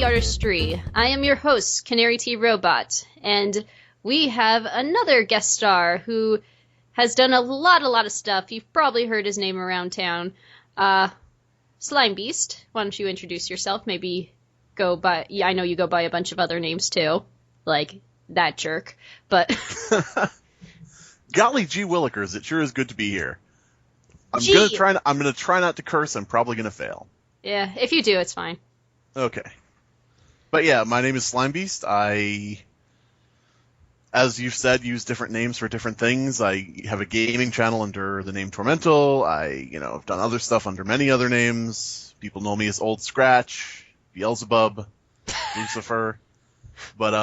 Artistry. I am your host, Canary T Robot, and we have another guest star who has done a lot of stuff. You've probably heard his name around town. Slimebeast. Why don't you introduce yourself? Maybe go by... Yeah, I know you go by a bunch of other names too, like that jerk, but... Golly gee willikers, it sure is good to be here. I'm gonna try not to curse. I'm probably gonna fail. Yeah, if you do, it's fine. Okay. But yeah, my name is Slimebeast. I, as you've said, use different names for different things. I have a gaming channel under the name Tormental. I've done other stuff under many other names. People know me as Old Scratch, Beelzebub, Lucifer. But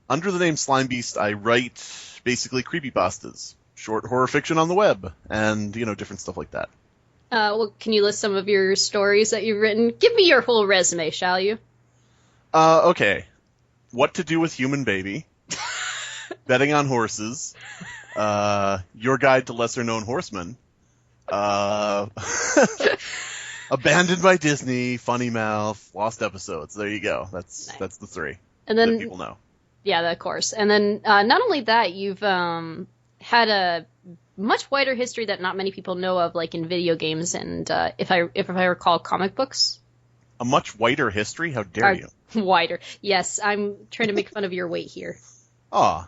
under the name Slimebeast, I write basically creepypastas, short horror fiction on the web, and different stuff like that. Well, can you list some of your stories that you've written? Give me your whole resume, shall you? Okay. What to Do with Human Baby. Betting on Horses. Your Guide to Lesser Known Horsemen. Abandoned by Disney, Funny Mouth, Lost Episodes. There you go. That's the three. And then that people know. Yeah, of course. And then not only that, you've had a much wider history that not many people know of, like in video games and if I recall, comic books. A much wider history? How dare you? Wider. Yes, I'm trying to make fun of your weight here. But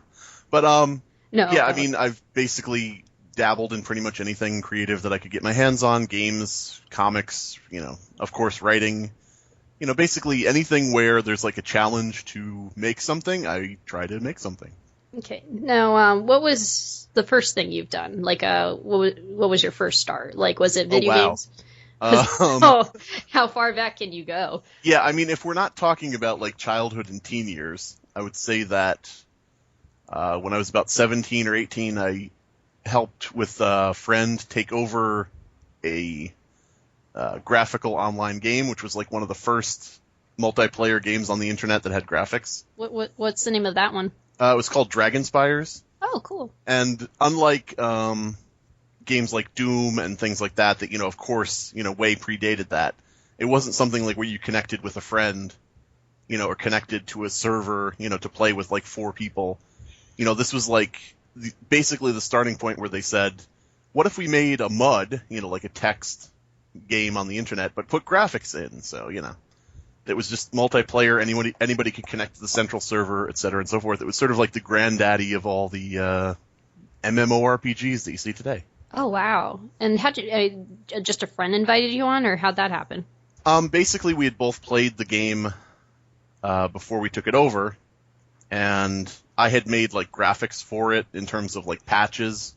no. Yeah, I mean, I've basically dabbled in pretty much anything creative that I could get my hands on. Games, comics, of course, writing. Basically anything where there's like a challenge to make something, I try to make something. Okay. Now, what was the first thing you've done? Like, what was your first start? Like, was it video games? How far back can you go? Yeah, I mean, if we're not talking about like childhood and teen years, I would say that when I was about 17 or 18, I helped with a friend take over a graphical online game, which was like one of the first multiplayer games on the internet that had graphics. What's the name of that one? It was called Dragonspires. Oh, cool. And unlike games like Doom and things like that, of course, way predated that. It wasn't something like where you connected with a friend, or connected to a server, to play with like 4 people. This was like basically the starting point where they said, what if we made a MUD, like a text game on the internet, but put graphics in? So, it was just multiplayer, anybody could connect to the central server, et cetera, and so forth. It was sort of like the granddaddy of all the MMORPGs that you see today. Oh, wow. And how'd you, just a friend invited you on, or how'd that happen? Basically, we had both played the game before we took it over, and I had made, like, graphics for it in terms of, like, patches,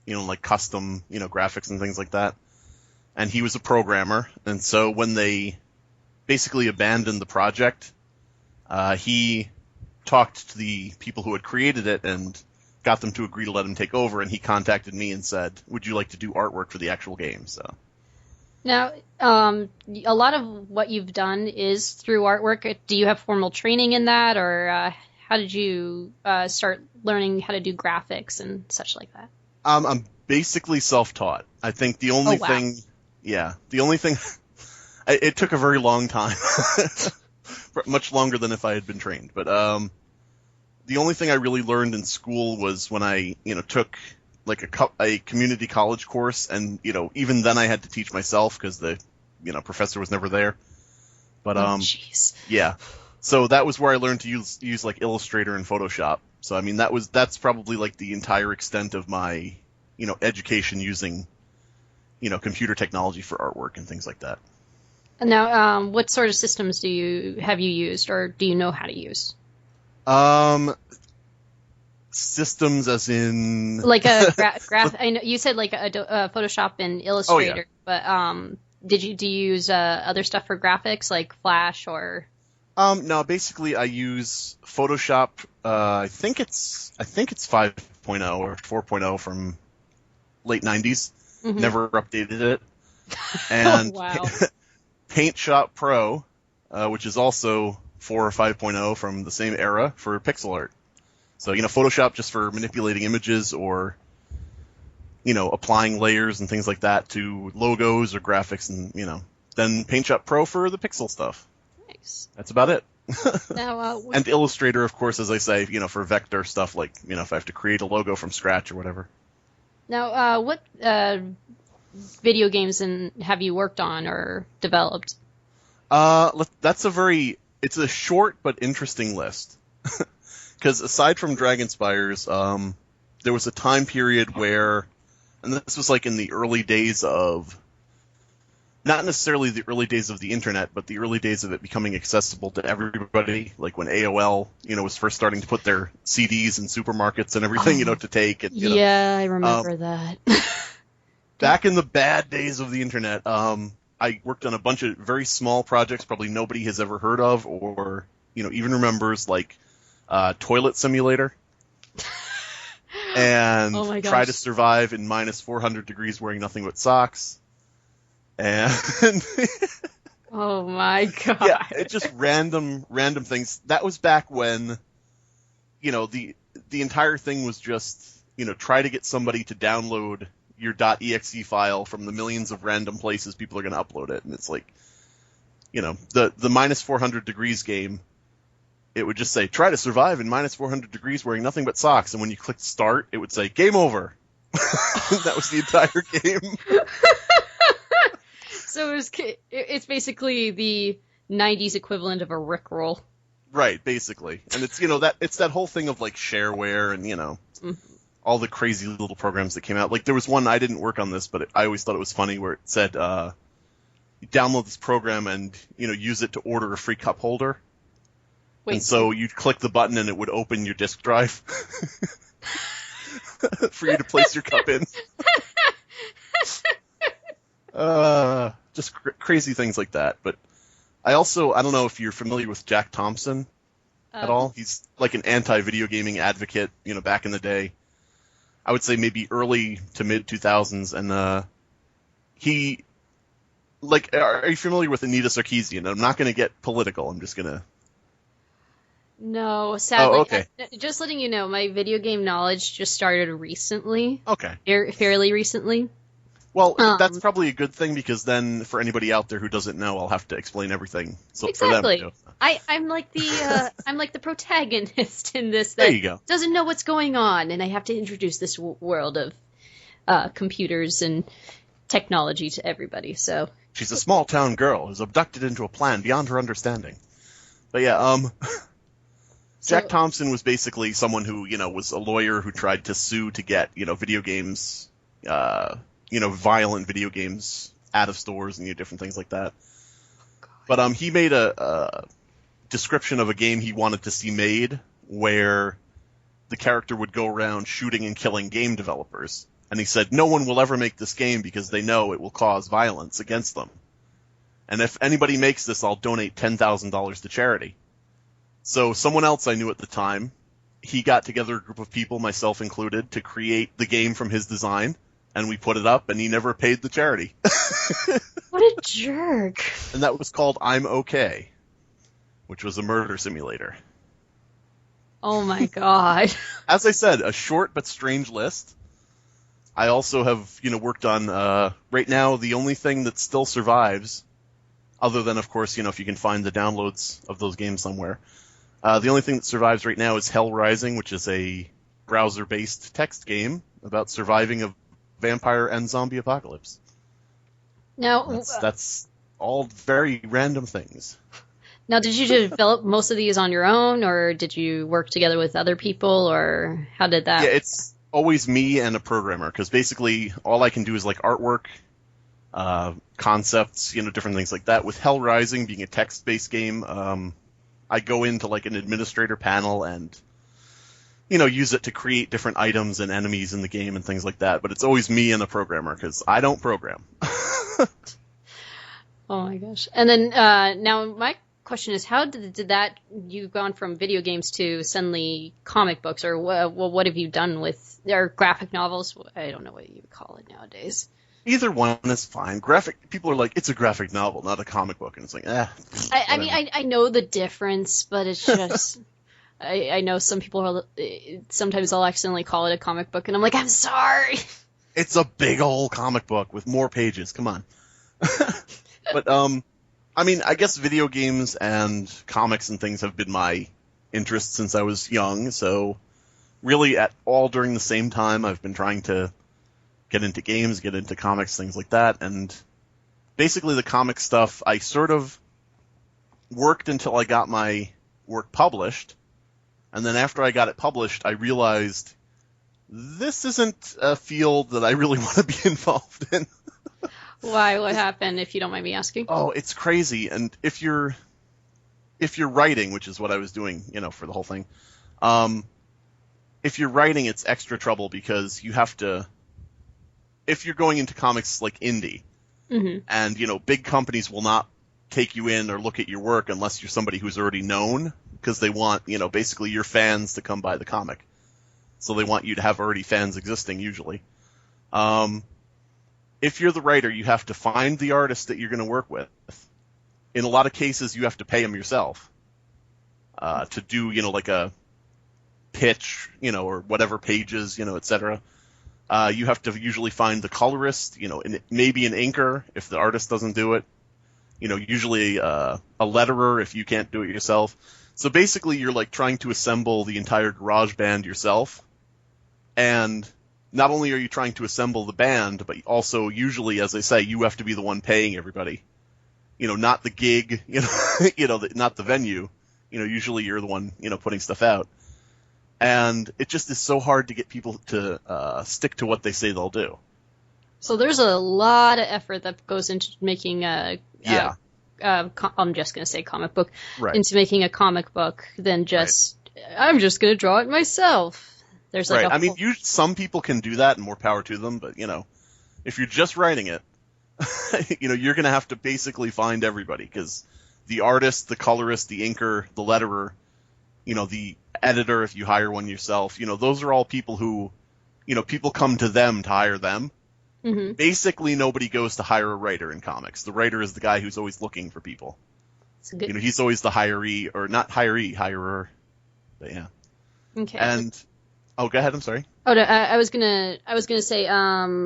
like custom, graphics and things like that. And he was a programmer, and so when they basically abandoned the project, he talked to the people who had created it and got them to agree to let him take over, and he contacted me and said, would you like to do artwork for the actual game? So now, a lot of what you've done is through artwork. Do you have formal training in that, or how did you start learning how to do graphics and such like that? I'm basically self-taught. I think the only thing, it took a very long time, much longer than if I had been trained, but the only thing I really learned in school was when I, took like a community college course, and even then I had to teach myself because the professor was never there. But yeah, so that was where I learned to use like Illustrator and Photoshop. So I mean that's probably like the entire extent of my education using computer technology for artwork and things like that. Now, what sort of systems have you used, or do you know how to use? Systems as in like a graph. I know you said like a Photoshop and Illustrator, but do you use other stuff for graphics like Flash or? No, basically I use Photoshop. I think it's 5.0 or 4.0 from late 90s. Mm-hmm. Never updated it. And Wow. Paint Shop Pro, which is also 4 or 5.0 from the same era for pixel art. So, Photoshop just for manipulating images or, applying layers and things like that to logos or graphics and, then Paint Shop Pro for the pixel stuff. Nice. That's about it. Now, And Illustrator, of course, as I say, for vector stuff, like, if I have to create a logo from scratch or whatever. Now, what video games have you worked on or developed? It's a short but interesting list. Because aside from Dragonspires, there was a time period where, and this was like in the early days of, not necessarily the early days of the internet, but the early days of it becoming accessible to everybody, like when AOL, was first starting to put their CDs in supermarkets and everything, to take. And, I remember that. Back in the bad days of the internet, I worked on a bunch of very small projects probably nobody has ever heard of or, even remembers, like Toilet Simulator. And Oh my gosh. Try to Survive in minus 400 degrees wearing nothing but socks. And oh my god. Yeah, it's just random things. That was back when, the entire thing was just, try to get somebody to download your .exe file from the millions of random places people are going to upload it. And it's like, the minus 400 degrees game, it would just say, try to survive in minus 400 degrees wearing nothing but socks. And when you clicked start, it would say, game over. That was the entire game. So it's basically the 90s equivalent of a Rickroll. Right, basically. And it's, it's that whole thing of like shareware and, all the crazy little programs that came out. Like there was one, I didn't work on this, but I always thought it was funny where it said, you download this program and, use it to order a free cup holder. Wait, and so you'd click the button and it would open your disk drive for you to place your cup in. Just crazy things like that. But I don't know if you're familiar with Jack Thompson at all. He's like an anti-video gaming advocate, back in the day. I would say maybe early to mid 2000s. And he, like, are you familiar with Anita Sarkeesian? I'm not going to get political. I'm just going to... No, sadly. Oh, okay. Just letting you know, my video game knowledge just started recently. Okay. Fairly recently. Well, that's probably a good thing because then for anybody out there who doesn't know, I'll have to explain everything. So Exactly. For them, I'm like the protagonist in this There that you go. doesn't know what's going on, and I have to introduce this world of computers and technology to everybody. So She's a small town girl who's abducted into a plan beyond her understanding. But yeah, Jack Thompson was basically someone who, was a lawyer who tried to sue to get, video games, violent video games out of stores and different things like that. But he made a description of a game he wanted to see made where the character would go around shooting and killing game developers. And he said, no one will ever make this game because they know it will cause violence against them. And if anybody makes this, I'll donate $10,000 to charity. So someone else I knew at the time, he got together a group of people, myself included, to create the game from his design. And we put it up, and he never paid the charity. what a jerk. And that was called I'm Okay, which was a murder simulator. Oh my god. As I said, a short but strange list. I also have, worked on, right now, the only thing that still survives, other than, of course, if you can find the downloads of those games somewhere, the only thing that survives right now is Hell Rising, which is a browser-based text game about surviving a vampire and zombie apocalypse. Now, that's all very random things. Now, did you develop most of these on your own, or did you work together with other people, or how did that? Yeah, it's always me and a programmer, because basically all I can do is like artwork, concepts, different things like that. With Hell Rising being a text-based game, I go into like an administrator panel and use it to create different items and enemies in the game and things like that. But it's always me and a programmer because I don't program. Oh my gosh. And then now my question is, how did that, you've gone from video games to suddenly comic books, or what have you done with, or graphic novels? I don't know what you would call it nowadays. Either one is fine. People are like, it's a graphic novel, not a comic book, and it's like, I mean, I know the difference, but it's just, I know some people sometimes I'll accidentally call it a comic book, and I'm like, I'm sorry. It's a big old comic book with more pages. Come on. But, I mean, I guess video games and comics and things have been my interest since I was young, so really all during the same time I've been trying to get into games, get into comics, things like that, and basically the comic stuff, I sort of worked until I got my work published, and then after I got it published, I realized this isn't a field that I really want to be involved in. Why? What happened, if you don't mind me asking? Oh, it's crazy, and if you're writing, which is what I was doing, for the whole thing, if you're writing, it's extra trouble because you have to, if you're going into comics like indie, mm-hmm. and, big companies will not take you in or look at your work unless you're somebody who's already known, because they want, basically your fans to come buy the comic. So they want you to have already fans existing, usually. If you're the writer, you have to find the artist that you're going to work with. In a lot of cases, you have to pay them yourself to do, like a pitch, or whatever pages, etc. You have to usually find the colorist, maybe an inker if the artist doesn't do it. Usually a letterer if you can't do it yourself. So basically, you're like trying to assemble the entire garage band yourself. And not only are you trying to assemble the band, but also usually, as I say, you have to be the one paying everybody. Not the gig, not the venue. Usually you're the one, putting stuff out. And it just is so hard to get people to stick to what they say they'll do. So there's a lot of effort that goes into making I'm just going to say comic book, right. Into making a comic book than just, right. I'm just going to draw it myself. There's like right. Some people can do that and more power to them, but, if you're just writing it, you're going to have to basically find everybody because the artist, the colorist, the inker, the letterer, the editor, if you hire one yourself, those are all people who, people come to them to hire them. Mm-hmm. Basically, nobody goes to hire a writer in comics. The writer is the guy who's always looking for people. He's always the hiree, or not hiree, hirer. But yeah. Okay. And go ahead. I'm sorry. Oh, no, I was gonna say, I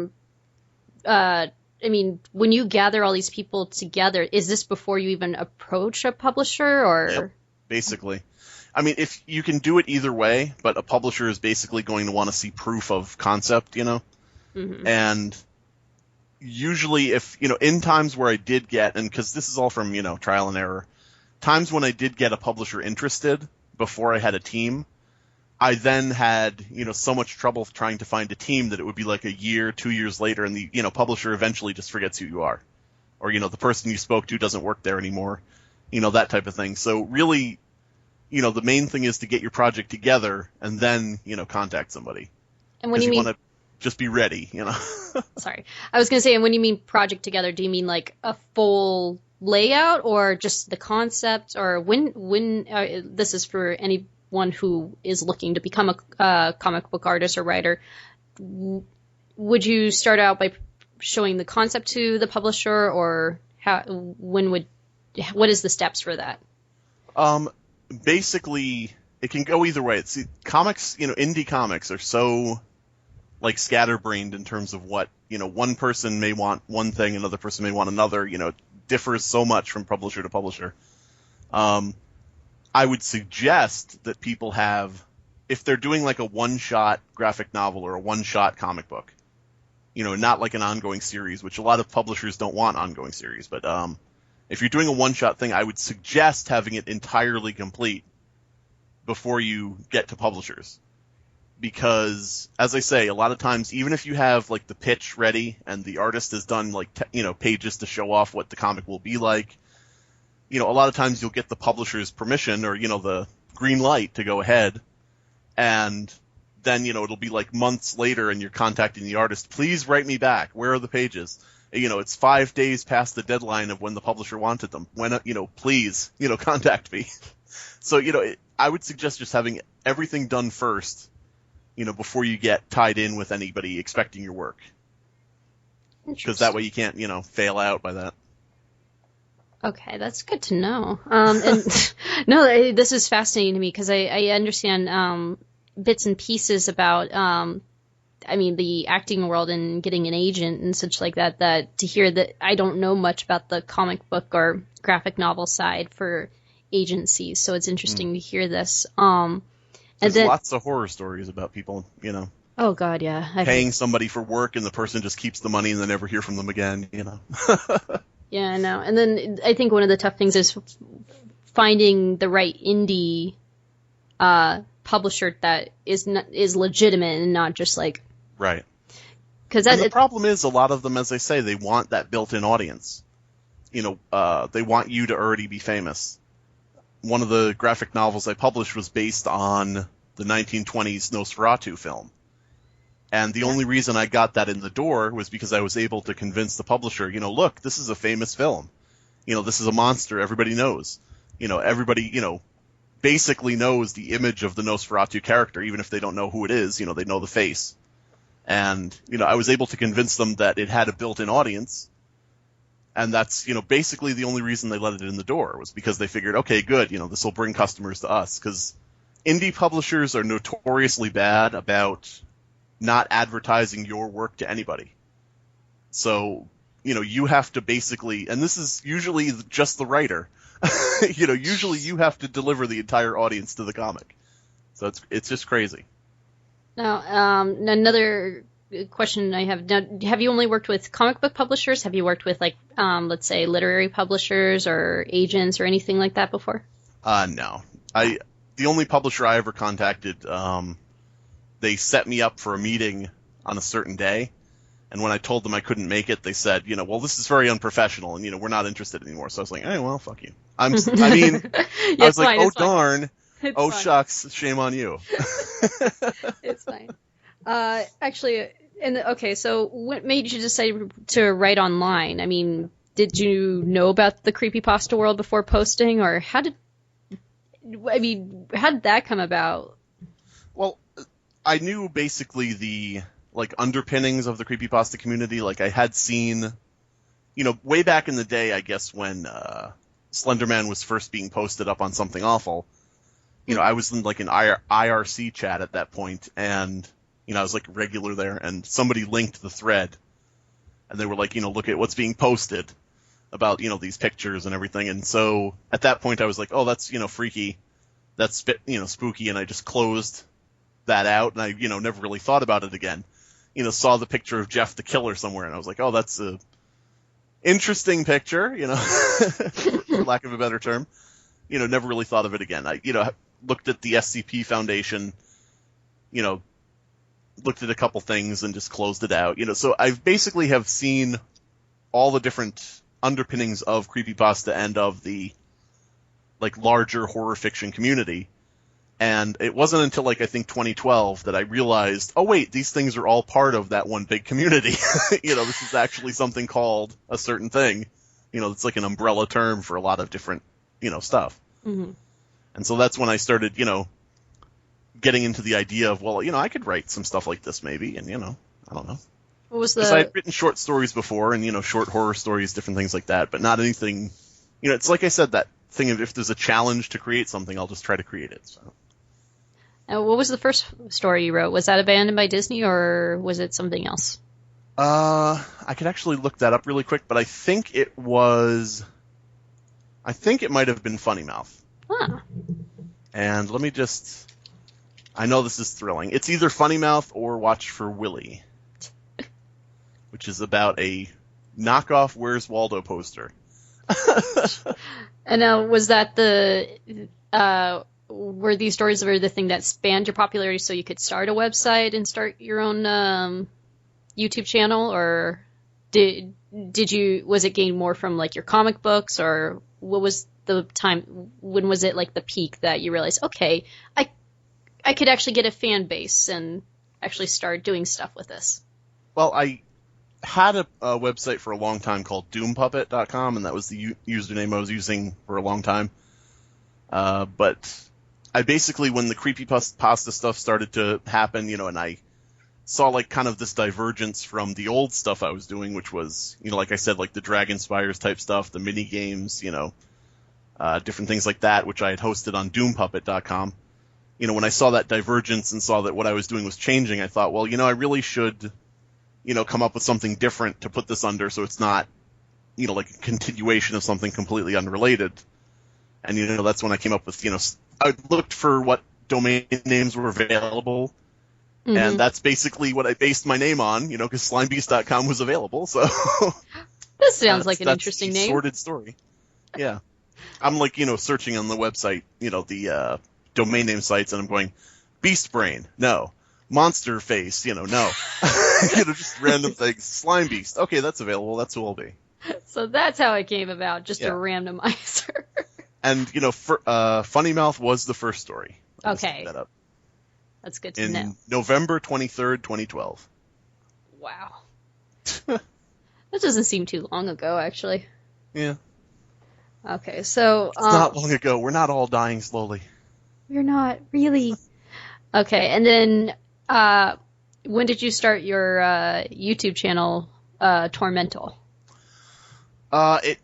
mean, when you gather all these people together, is this before you even approach a publisher, or? Yep, basically. I mean, if you can do it either way, but a publisher is basically going to want to see proof of concept, Mm-hmm. And usually if, in times where I did get, and because this is all from, trial and error, times when I did get a publisher interested before I had a team, I then had, so much trouble trying to find a team that it would be like a year, 2 years later, and the, publisher eventually just forgets who you are. Or, the person you spoke to doesn't work there anymore, that type of thing. So really, the main thing is to get your project together and then, contact somebody. And when you mean, want to just be ready, Sorry. I was going to say, and when you mean project together, do you mean like a full layout or just the concept, or when this is for anyone who is looking to become a comic book artist or writer, would you start out by showing the concept to the publisher, or what is the steps for that? Basically, it can go either way. Comics, indie comics are so like scatterbrained in terms of what, one person may want one thing, another person may want another, it differs so much from publisher to publisher. I would suggest that people have, if they're doing like a one-shot graphic novel or a one-shot comic book, not like an ongoing series, which a lot of publishers don't want ongoing series, but if you're doing a one-shot thing, I would suggest having it entirely complete before you get to publishers. Because, as I say, a lot of times, even if you have like the pitch ready and the artist has done like pages to show off what the comic will be like, a lot of times you'll get the publisher's permission or the green light to go ahead, and then it'll be like months later and you're contacting the artist, please write me back, where are the pages? It's 5 days past the deadline of when the publisher wanted them. When, please, contact me. So, I would suggest just having everything done first, before you get tied in with anybody expecting your work. Because that way you can't, fail out by that. Okay, that's good to know. And no, this is fascinating to me because I understand bits and pieces about, the acting world and getting an agent and such like that. That to hear that I don't know much about the comic book or graphic novel side for agencies, so it's interesting to hear this. There's lots of horror stories about people, Oh God, yeah. Paying somebody for work and the person just keeps the money and they never hear from them again, Yeah, I know. And then I think one of the tough things is finding the right indie publisher that is legitimate and not just like right. Because the problem is a lot of them, as I say, they want that built-in audience. They want you to already be famous. One of the graphic novels I published was based on the 1920s Nosferatu film. And the only reason I got that in the door was because I was able to convince the publisher, look, this is a famous film. This is a monster everybody knows. Everybody, basically knows the image of the Nosferatu character, even if they don't know who it is, they know the face. And, I was able to convince them that it had a built-in audience. And that's, basically the only reason they let it in the door was because they figured, okay, good, this will bring customers to us. Because indie publishers are notoriously bad about not advertising your work to anybody. So, you have to basically, and this is usually just the writer, usually you have to deliver the entire audience to the comic. So it's just crazy. Now, another question I have, now, have you only worked with comic book publishers? Have you worked with let's say literary publishers or agents or anything like that before? No. The only publisher I ever contacted, they set me up for a meeting on a certain day, and when I told them I couldn't make it, they said, well, this is very unprofessional, and we're not interested anymore. So I was like, hey, well, fuck you. I was like, oh darn, oh shucks, shame on you. It's fine. Actually, so what made you decide to write online? I mean, did you know about the creepypasta world before posting, or how did that come about? Well, I knew basically the underpinnings of the creepypasta community. I had seen, way back in the day, I guess when Slenderman was first being posted up on Something Awful. I was in an IRC chat at that point, and I was regular there, and somebody linked the thread, and they were look at what's being posted about these pictures and everything. And so at that point I was like, oh, that's freaky, that's spooky, and I just closed that out, and I never really thought about it again. Saw the picture of Jeff the Killer somewhere, and I was like, oh, that's a interesting picture, for lack of a better term. Never really thought of it again. I looked at the SCP Foundation, looked at a couple things and just closed it out. So I basically have seen all the different underpinnings of creepypasta and of the larger horror fiction community. And it wasn't until I think 2012 that I realized, oh wait, these things are all part of that one big community. This is actually something called a certain thing. It's an umbrella term for a lot of different, stuff. Mm-hmm. And so that's when I started, getting into the idea of, well, I could write some stuff like this maybe, and, I don't know. What was Because I had written short stories before, and, short horror stories, different things like that, but not anything, it's like I said, that thing of if there's a challenge to create something, I'll just try to create it, so. What was the first story you wrote? Was that Abandoned by Disney, or was it something else? I could actually look that up really quick, but I think it might have been Funny Mouth. Huh. And let me just, I know this is thrilling. It's either Funny Mouth or Watch for Willie, which is about a knockoff Where's Waldo poster. And was that were these stories the thing that spanned your popularity so you could start a website and start your own YouTube channel, or was it gained more from your comic books, or what was the time, when was it the peak that you realized, okay, I could actually get a fan base and actually start doing stuff with this? Well, I had a website for a long time called doompuppet.com, and that was the username I was using for a long time. But I basically, when the creepypasta stuff started to happen, and I saw like kind of this divergence from the old stuff I was doing, which was, like I said, like the Dragon Spires type stuff, the mini games, different things like that, which I had hosted on doompuppet.com. When I saw that divergence and saw that what I was doing was changing, I thought, well, I really should, come up with something different to put this under so it's not, like a continuation of something completely unrelated. And, that's when I came up with, I looked for what domain names were available. Mm-hmm. And that's basically what I based my name on, because Slimebeast.com was available. So this sounds like an interesting name. Sordid story. Yeah. I'm like, searching on the website, the domain name sites, and I'm going, Beast Brain, no. Monster Face, no. Just random things. Slime Beast, okay, that's available. That's who I'll be. So that's how it came about, just a randomizer. And, Funny Mouth was the first story. Okay. That up. That's good to know. In November 23rd, 2012. Wow. That doesn't seem too long ago, actually. Yeah. Okay, so... It's not long ago. We're not all dying slowly. We're not, really. Okay, and then when did you start your YouTube channel, Tormental? I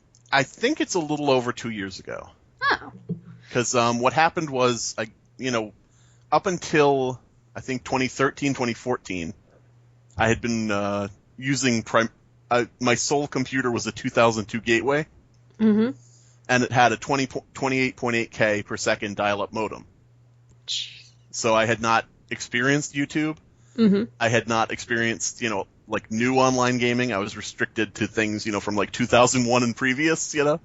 think it's a little over 2 years ago. Oh. Because what happened was, up until, I think, 2013, 2014, I had been using... my sole computer was a 2002 Gateway. Mm-hmm. And it had a 28.8K per second dial-up modem. So I had not experienced YouTube. Mm-hmm. I had not experienced, like new online gaming. I was restricted to things, from like 2001 and previous, So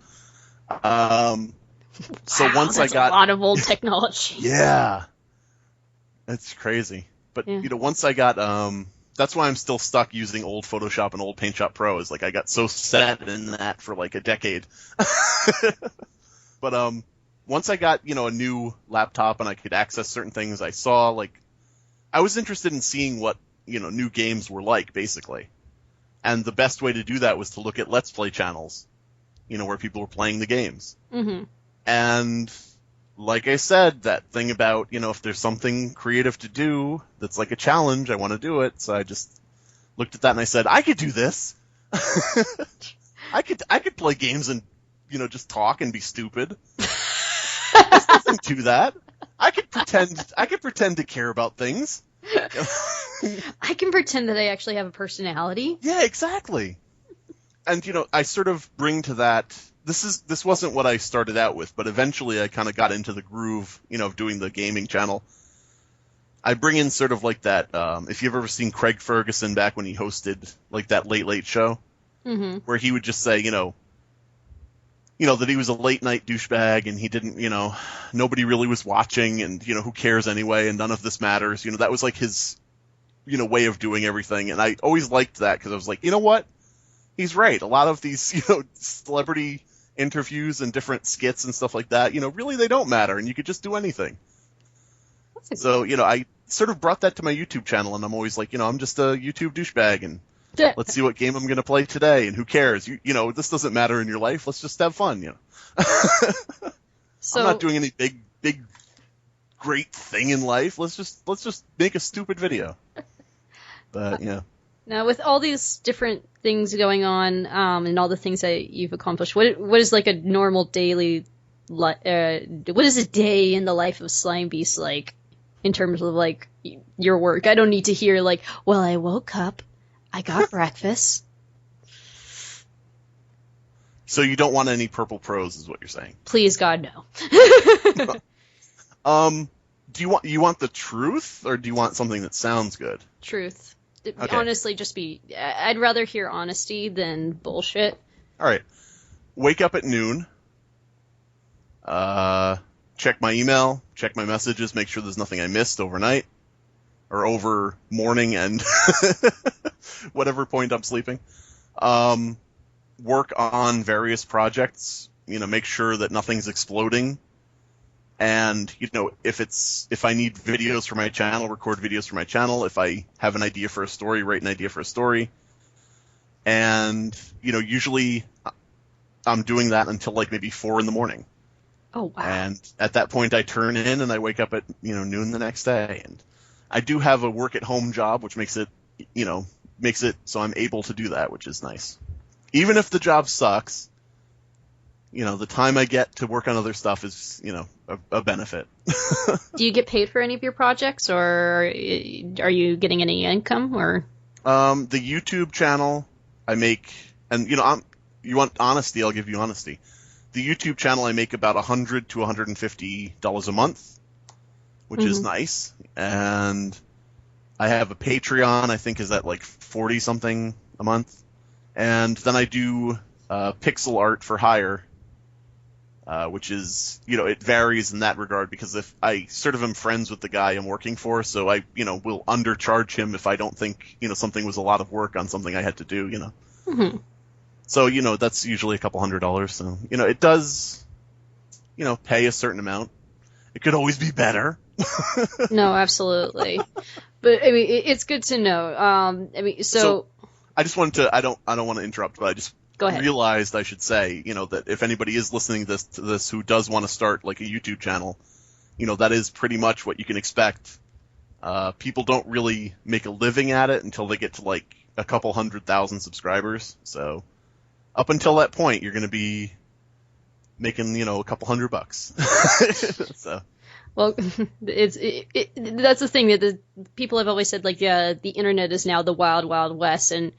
once I got a lot of old technology. Yeah. That's crazy. But, once I got, that's why I'm still stuck using old Photoshop and old PaintShop Pro. Is like I got so set in that for like a decade. But once I got, a new laptop and I could access certain things, I saw like I was interested in seeing what, new games were like, basically. And the best way to do that was to look at Let's Play channels, where people were playing the games. Mm-hmm. And like I said, that thing about, if there's something creative to do that's like a challenge, I want to do it. So I just looked at that and I said, I could do this. I could play games and, just talk and be stupid. There's nothing to that. I could pretend to care about things. I can pretend that I actually have a personality. Yeah, exactly. And, I sort of bring to that, this wasn't what I started out with, but eventually I kind of got into the groove, of doing the gaming channel. I bring in sort of like that, if you've ever seen Craig Ferguson back when he hosted, like, that Late Late Show, mm-hmm. where he would just say, that he was a late night douchebag and he didn't, nobody really was watching and, who cares anyway and none of this matters. That was like his, way of doing everything. And I always liked that because I was like, you know what? He's right. A lot of these, celebrity interviews and different skits and stuff like that, really they don't matter and you could just do anything. So, I sort of brought that to my YouTube channel and I'm always like, I'm just a YouTube douchebag and let's see what game I'm going to play today and who cares? This doesn't matter in your life. Let's just have fun, So, I'm not doing any big, great thing in life. Let's just make a stupid video. But, yeah. Now, with all these different things going on, and all the things that you've accomplished, what is like a normal daily, what is a day in the life of Slimebeast like, in terms of like your work? I don't need to hear like, well, I woke up, I got breakfast. So you don't want any purple prose, is what you're saying? Please, God, no. Do you want the truth, or do you want something that sounds good? Truth. Okay. Honestly, I'd rather hear honesty than bullshit. All right. Wake up at noon. Check my email, check my messages, make sure there's nothing I missed overnight. Or over morning and whatever point I'm sleeping. Work on various projects, make sure that nothing's exploding. And, if I need videos for my channel, record videos for my channel. If I have an idea for a story, write an idea for a story. And, usually I'm doing that until like maybe 4 a.m. Oh, wow. And at that point I turn in and I wake up at, noon the next day. And I do have a work at home job, which makes it so I'm able to do that, which is nice. Even if the job sucks, the time I get to work on other stuff is, a benefit. Do you get paid for any of your projects, or are you getting any income, or? The YouTube channel I make, and you want honesty, I'll give you honesty. The YouTube channel I make about $100 to $150 a month, which is nice. And I have a Patreon, I think is at like 40 something a month. And then I do pixel art for hire, which is, it varies in that regard because if I sort of am friends with the guy I'm working for, so I, will undercharge him if I don't think, something was a lot of work on something I had to do, Mm-hmm. So, that's usually a couple $100. So, it does, pay a certain amount. It could always be better. No, absolutely. But I mean, it's good to know. So I just wanted to, I don't want to interrupt, but I just go ahead. realized I should say, that if anybody is listening to this who does want to start like a YouTube channel, that is pretty much what you can expect. People don't really make a living at it until they get to like a couple 100,000 subscribers. So up until that point, you're going to be making, a couple $100. So. Well, that's the thing that the people have always said, like, yeah, the internet is now the wild, wild west, and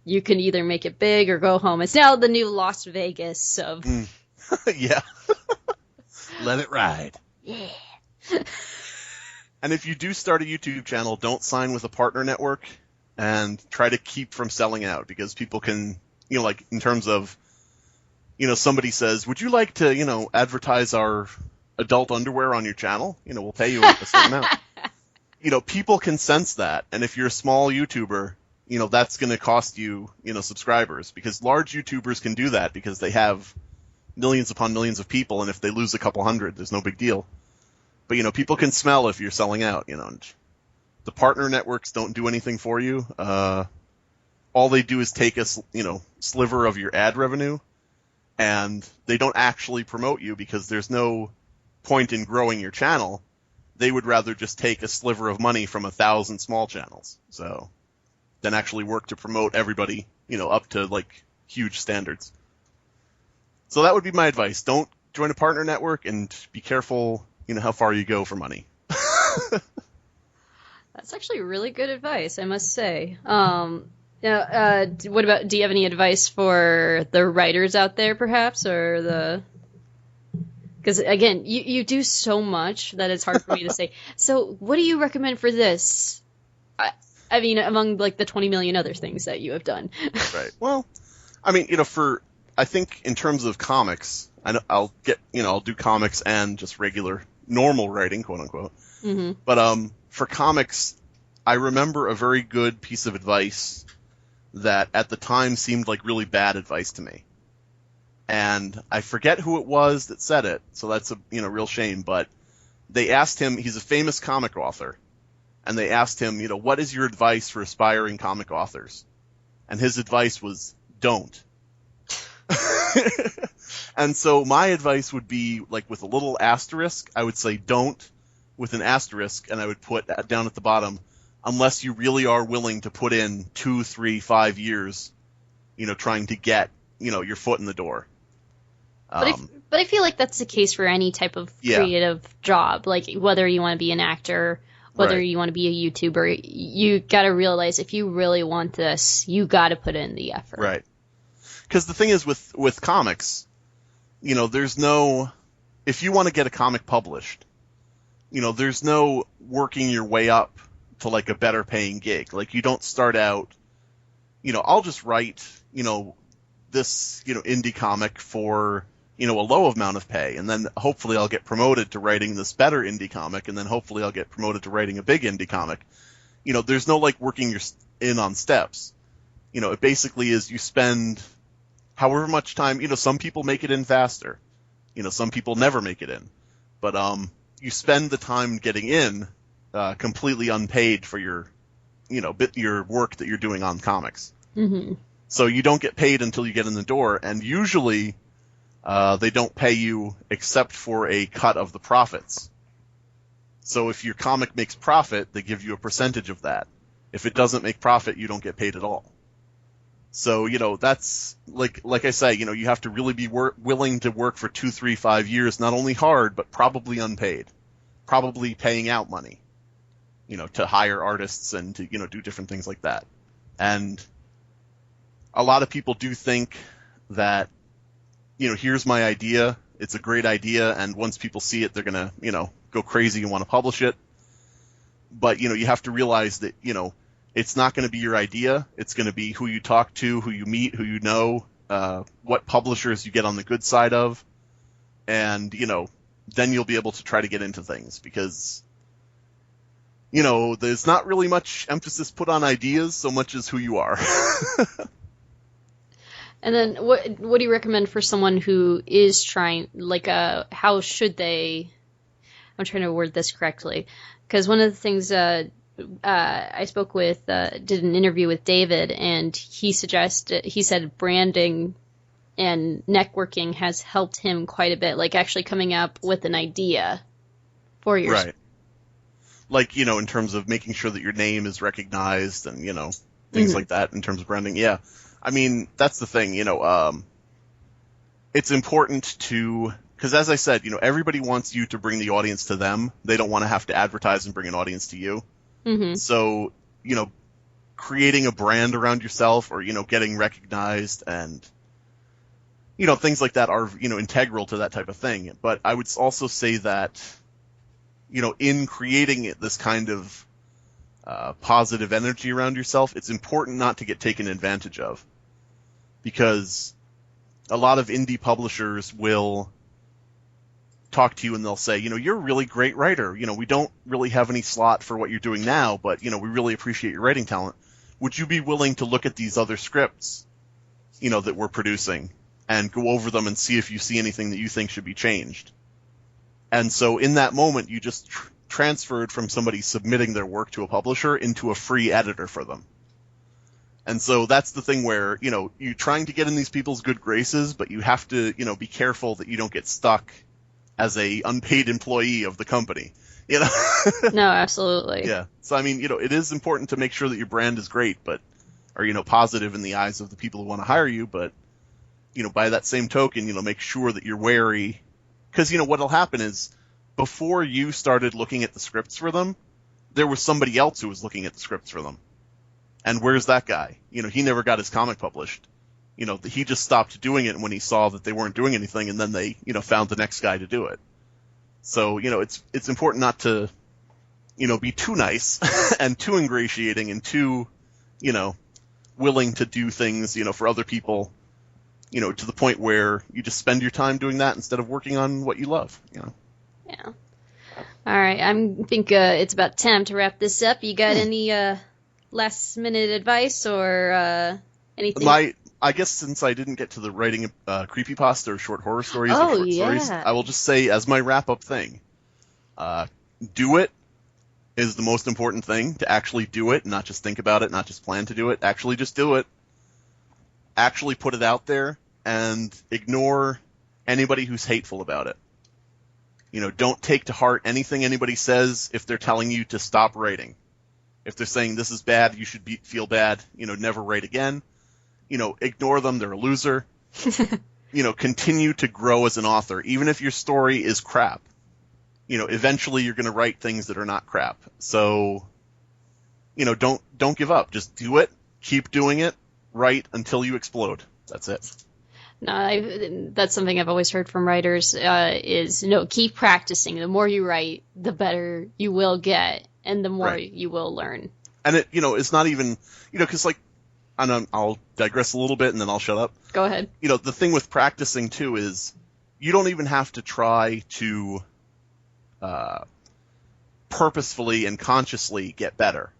you can either make it big or go home. It's now the new Las Vegas of... Yeah. Let it ride. Yeah. And if you do start a YouTube channel, don't sign with a partner network and try to keep from selling out because people can, like in terms of, somebody says, would you like to, advertise our adult underwear on your channel? We'll pay you a certain amount. People can sense that. And if you're a small YouTuber, that's going to cost you, subscribers because large YouTubers can do that because they have millions upon millions of people. And if they lose a couple hundred, there's no big deal. But, people can smell if you're selling out, and the partner networks don't do anything for you. All they do is take a, sliver of your ad revenue and they don't actually promote you because there's no point in growing your channel. They would rather just take a sliver of money from 1,000 small channels. So than actually work to promote everybody, up to like huge standards. So that would be my advice. Don't join a partner network and be careful, how far you go for money. That's actually really good advice, I must say. What about, do you have any advice for the writers out there, perhaps, or the... Because, again, you do so much that it's hard for me to say, so what do you recommend for this? I mean, among, like, the 20 million other things that you have done. Right. Well, I mean, I think in terms of comics, I'll do comics and just regular, normal writing, quote unquote. Mm-hmm. But for comics, I remember a very good piece of advice that at the time seemed like really bad advice to me. And I forget who it was that said it, so that's a real shame. But they asked him, he's a famous comic author, and they asked him, what is your advice for aspiring comic authors? And his advice was, don't. And so my advice would be, like, with a little asterisk, I would say don't with an asterisk, and I would put down at the bottom, unless you really are willing to put in 2, 3, 5 years, trying to get, your foot in the door. But I feel like that's the case for any type of creative job, like whether you want to be an actor, whether you want to be a YouTuber, you got to realize if you really want this, you got to put in the effort. Right. Because the thing is with comics, there's no, if you want to get a comic published, there's no working your way up to like a better paying gig. Like you don't start out, I'll just write, this, indie comic for, a low amount of pay. And then hopefully I'll get promoted to writing this better indie comic. And then hopefully I'll get promoted to writing a big indie comic. There's no like working your in on steps. It basically is you spend however much time, some people make it in faster. Some people never make it in. But, you spend the time getting in, completely unpaid for your, your work that you're doing on comics. Mm-hmm. So you don't get paid until you get in the door, and usually they don't pay you except for a cut of the profits. So if your comic makes profit, they give you a percentage of that. If it doesn't make profit, you don't get paid at all. So, that's, like I say, you have to really be willing to work for 2, 3, 5 years, not only hard, but probably unpaid. Probably paying out money, to hire artists and to, do different things like that. And a lot of people do think that, here's my idea, it's a great idea, and once people see it, they're gonna, go crazy and want to publish it. But, you have to realize that, it's not going to be your idea. It's going to be who you talk to, who you meet, who you know, what publishers you get on the good side of. And, then you'll be able to try to get into things because, there's not really much emphasis put on ideas so much as who you are. And then what do you recommend for someone who is trying, how should they, I'm trying to word this correctly, because one of the things I spoke with, did an interview with David, and he said branding and networking has helped him quite a bit, actually coming up with an idea for your... Right. In terms of making sure that your name is recognized and, things like that in terms of branding. Yeah. I mean, that's the thing, it's important to, because as I said, everybody wants you to bring the audience to them. They don't want to have to advertise and bring an audience to you. Mm-hmm. So, creating a brand around yourself or, getting recognized and, things like that are, integral to that type of thing. But I would also say that, in creating this kind of positive energy around yourself, it's important not to get taken advantage of. Because a lot of indie publishers will talk to you and they'll say, you're a really great writer. We don't really have any slot for what you're doing now, but, we really appreciate your writing talent. Would you be willing to look at these other scripts, that we're producing and go over them and see if you see anything that you think should be changed? And so in that moment, you just transferred from somebody submitting their work to a publisher into a free editor for them. And so that's the thing where, you're trying to get in these people's good graces, but you have to, be careful that you don't get stuck as a unpaid employee of the company, No, absolutely. Yeah. So, I mean, it is important to make sure that your brand is great, or, positive in the eyes of the people who want to hire you. But, by that same token, make sure that you're wary. Because, what'll happen is before you started looking at the scripts for them, there was somebody else who was looking at the scripts for them. And where's that guy? He never got his comic published. He just stopped doing it when he saw that they weren't doing anything, and then they, found the next guy to do it. So, it's important not to, be too nice and too ingratiating and too, willing to do things, for other people, to the point where you just spend your time doing that instead of working on what you love, Yeah. All right. I think it's about time to wrap this up. You got any last minute advice or anything? I guess since I didn't get to the writing creepypasta or short horror stories or short stories, I will just say as my wrap-up thing, do it is the most important thing, to actually do it, not just think about it, not just plan to do it, actually just do it. Actually put it out there and ignore anybody who's hateful about it. Don't take to heart anything anybody says if they're telling you to stop writing. If they're saying this is bad, you should feel bad, never write again. Ignore them, they're a loser. Continue to grow as an author, even if your story is crap. Eventually you're going to write things that are not crap. So, don't give up. Just do it. Keep doing it. Write until you explode. That's it. No, that's something I've always heard from writers, is, keep practicing. The more you write, the better you will get, and the more you will learn. And it's not even, because and I'll digress a little bit and then I'll shut up. Go ahead. The thing with practicing too is you don't even have to try to purposefully and consciously get better.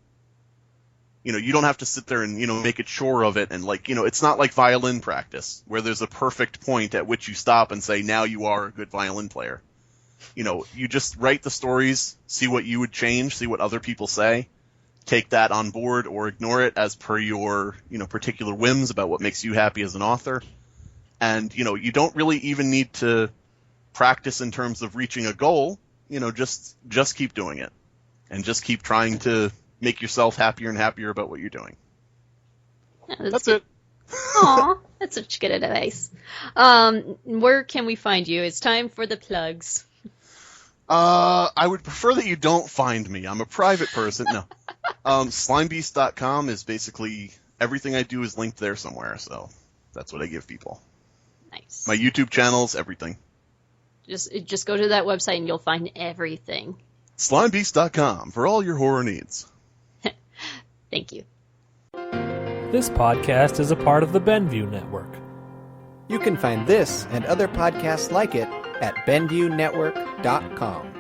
You don't have to sit there and, make a chore of it and it's not like violin practice where there's a perfect point at which you stop and say, now you are a good violin player. You just write the stories, see what you would change, see what other people say, take that on board or ignore it as per your, particular whims about what makes you happy as an author. And, you don't really even need to practice in terms of reaching a goal. Just keep doing it and just keep trying to make yourself happier and happier about what you're doing. Yeah, that's it. Aw, that's such good advice. Where can we find you? It's time for the plugs. I would prefer that you don't find me. I'm a private person. No. Slimebeast.com is basically everything I do is linked there somewhere, so that's what I give people. Nice. My YouTube channels, everything. Just go to that website and you'll find everything. Slimebeast.com for all your horror needs. Thank you. This podcast is a part of the Benview Network. You can find this and other podcasts like it at BenviewNetwork.com.